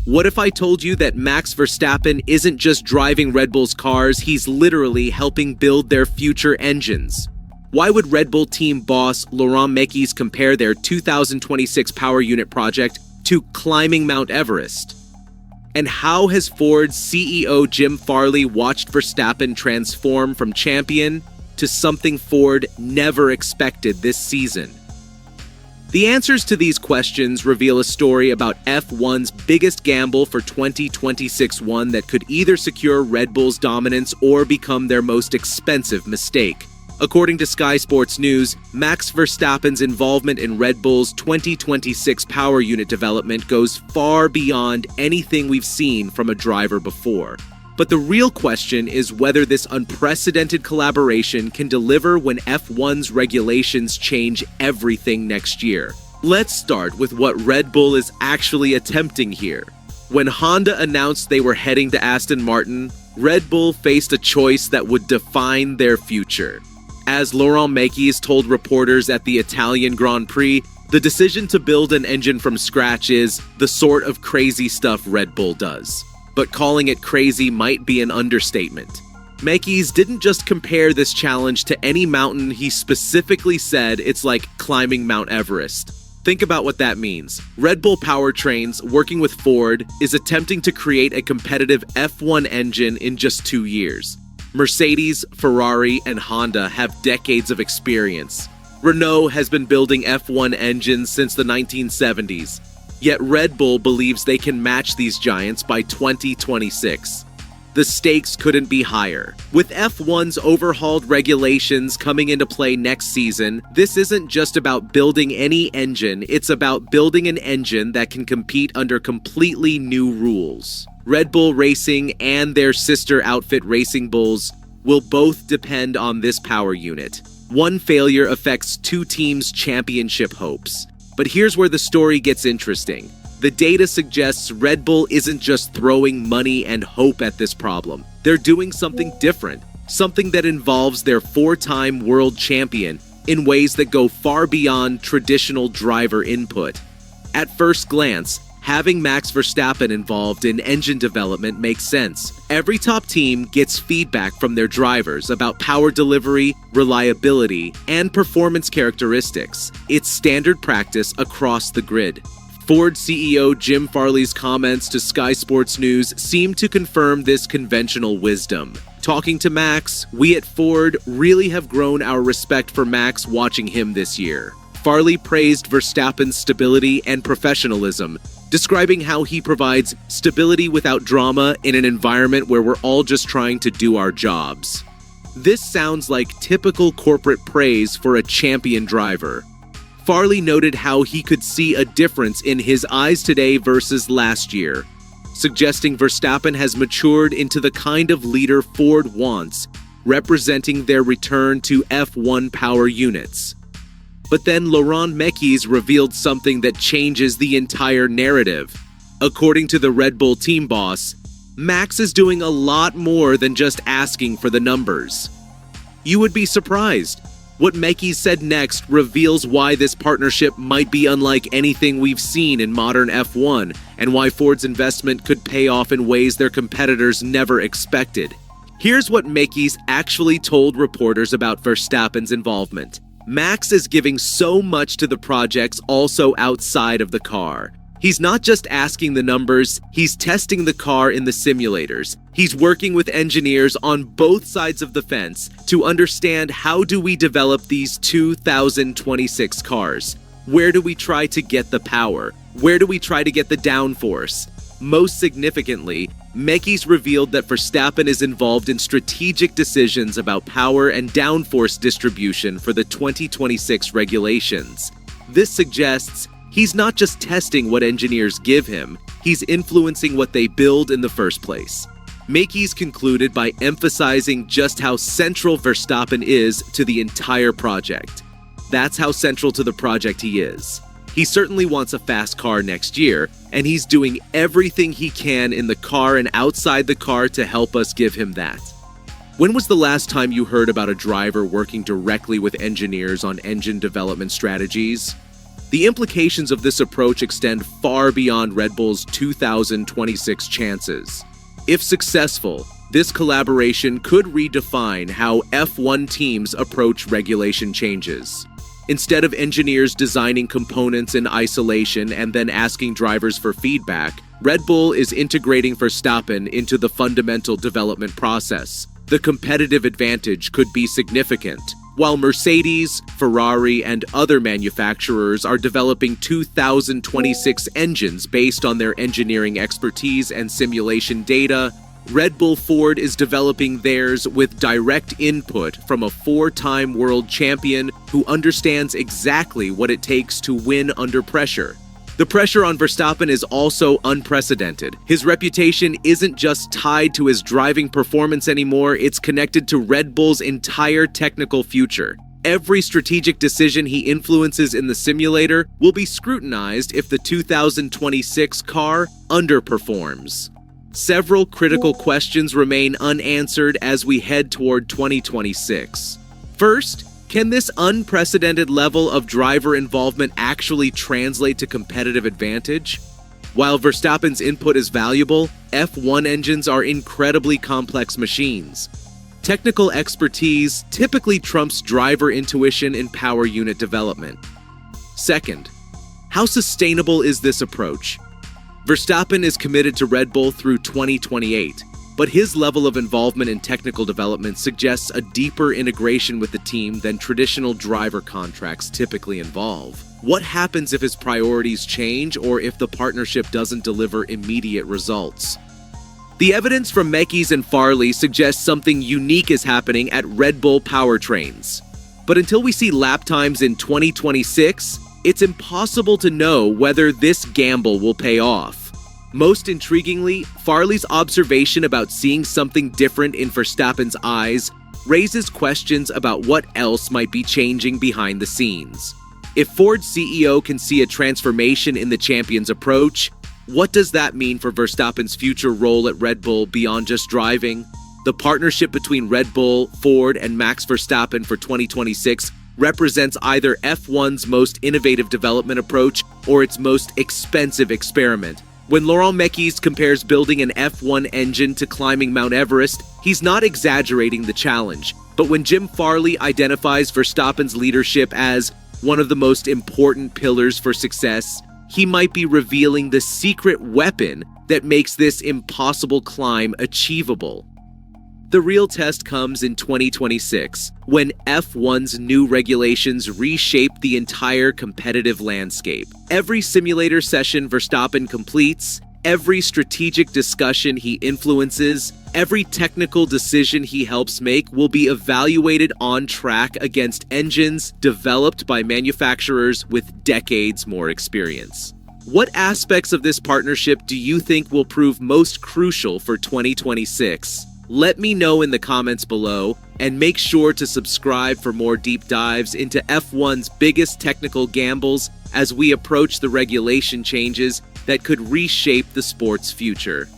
What if I told you that Max Verstappen isn't just driving Red Bull's cars, he's literally helping build their future engines? Why would Red Bull team boss Laurent Mekies compare their 2026 power unit project to climbing Mount Everest? And how has Ford's CEO Jim Farley watched Verstappen transform from champion to something Ford never expected this season? The answers to these questions reveal a story about F1's biggest gamble for 2026, one that could either secure Red Bull's dominance or become their most expensive mistake. According to Sky Sports News, Max Verstappen's involvement in Red Bull's 2026 power unit development goes far beyond anything we've seen from a driver before. But the real question is whether this unprecedented collaboration can deliver when F1's regulations change everything next year. Let's start with what Red Bull is actually attempting here. When Honda announced they were heading to Aston Martin, Red Bull faced a choice that would define their future. As Laurent Mekies told reporters at the Italian Grand Prix, the decision to build an engine from scratch is the sort of crazy stuff Red Bull does. But calling it crazy might be an understatement. Mekies didn't just compare this challenge to any mountain, he specifically said it's like climbing Mount Everest. Think about what that means. Red Bull Powertrains, working with Ford, is attempting to create a competitive F1 engine in just 2 years. Mercedes, Ferrari, and Honda have decades of experience. Renault has been building F1 engines since the 1970s. Yet Red Bull believes they can match these giants by 2026. The stakes couldn't be higher. With F1's overhauled regulations coming into play next season, this isn't just about building any engine, it's about building an engine that can compete under completely new rules. Red Bull Racing and their sister outfit Racing Bulls will both depend on this power unit. One failure affects two teams' championship hopes. But here's where the story gets interesting. The data suggests Red Bull isn't just throwing money and hope at this problem. They're doing something different, something that involves their 4-time world champion in ways that go far beyond traditional driver input. At first glance, having Max Verstappen involved in engine development makes sense. Every top team gets feedback from their drivers about power delivery, reliability, and performance characteristics. It's standard practice across the grid. Ford CEO Jim Farley's comments to Sky Sports News seem to confirm this conventional wisdom. Talking to Max, we at Ford really have grown our respect for Max watching him this year. Farley praised Verstappen's stability and professionalism, describing how he provides stability without drama in an environment where we're all just trying to do our jobs. This sounds like typical corporate praise for a champion driver. Farley noted how he could see a difference in his eyes today versus last year, suggesting Verstappen has matured into the kind of leader Ford wants, representing their return to F1 power units. But then Laurent Mekies revealed something that changes the entire narrative. According to the Red Bull team boss, Max is doing a lot more than just asking for the numbers. You would be surprised. What Mekies said next reveals why this partnership might be unlike anything we've seen in modern F1, and why Ford's investment could pay off in ways their competitors never expected. Here's what Mekies actually told reporters about Verstappen's involvement. Max is giving so much to the projects also outside of the car. He's not just asking the numbers, he's testing the car in the simulators. He's working with engineers on both sides of the fence to understand how do we develop these 2026 cars. Where do we try to get the power? Where do we try to get the downforce? Most significantly, Mekies revealed that Verstappen is involved in strategic decisions about power and downforce distribution for the 2026 regulations. This suggests he's not just testing what engineers give him, he's influencing what they build in the first place. Mekies concluded by emphasizing just how central Verstappen is to the entire project. That's how central to the project he is. He certainly wants a fast car next year, and he's doing everything he can in the car and outside the car to help us give him that. When was the last time you heard about a driver working directly with engineers on engine development strategies? The implications of this approach extend far beyond Red Bull's 2026 chances. If successful, this collaboration could redefine how F1 teams approach regulation changes. Instead of engineers designing components in isolation and then asking drivers for feedback, Red Bull is integrating Verstappen into the fundamental development process. The competitive advantage could be significant. While Mercedes, Ferrari, and other manufacturers are developing 2026 engines based on their engineering expertise and simulation data, Red Bull Ford is developing theirs with direct input from a four-time world champion who understands exactly what it takes to win under pressure. The pressure on Verstappen is also unprecedented. His reputation isn't just tied to his driving performance anymore, it's connected to Red Bull's entire technical future. Every strategic decision he influences in the simulator will be scrutinized if the 2026 car underperforms. Several critical questions remain unanswered as we head toward 2026. First, can this unprecedented level of driver involvement actually translate to competitive advantage? While Verstappen's input is valuable, F1 engines are incredibly complex machines. Technical expertise typically trumps driver intuition in power unit development. Second, how sustainable is this approach? Verstappen is committed to Red Bull through 2028, but his level of involvement in technical development suggests a deeper integration with the team than traditional driver contracts typically involve. What happens if his priorities change or if the partnership doesn't deliver immediate results? The evidence from Mekies and Farley suggests something unique is happening at Red Bull Powertrains. But until we see lap times in 2026, it's impossible to know whether this gamble will pay off. Most intriguingly, Farley's observation about seeing something different in Verstappen's eyes raises questions about what else might be changing behind the scenes. If Ford's CEO can see a transformation in the champion's approach, what does that mean for Verstappen's future role at Red Bull beyond just driving? The partnership between Red Bull, Ford, and Max Verstappen for 2026 represents either F1's most innovative development approach or its most expensive experiment. When Laurent Mekies compares building an F1 engine to climbing Mount Everest, he's not exaggerating the challenge. But when Jim Farley identifies Verstappen's leadership as one of the most important pillars for success, he might be revealing the secret weapon that makes this impossible climb achievable. The real test comes in 2026, when F1's new regulations reshape the entire competitive landscape. Every simulator session Verstappen completes, every strategic discussion he influences, every technical decision he helps make will be evaluated on track against engines developed by manufacturers with decades more experience. What aspects of this partnership do you think will prove most crucial for 2026? Let me know in the comments below, and make sure to subscribe for more deep dives into F1's biggest technical gambles as we approach the regulation changes that could reshape the sport's future.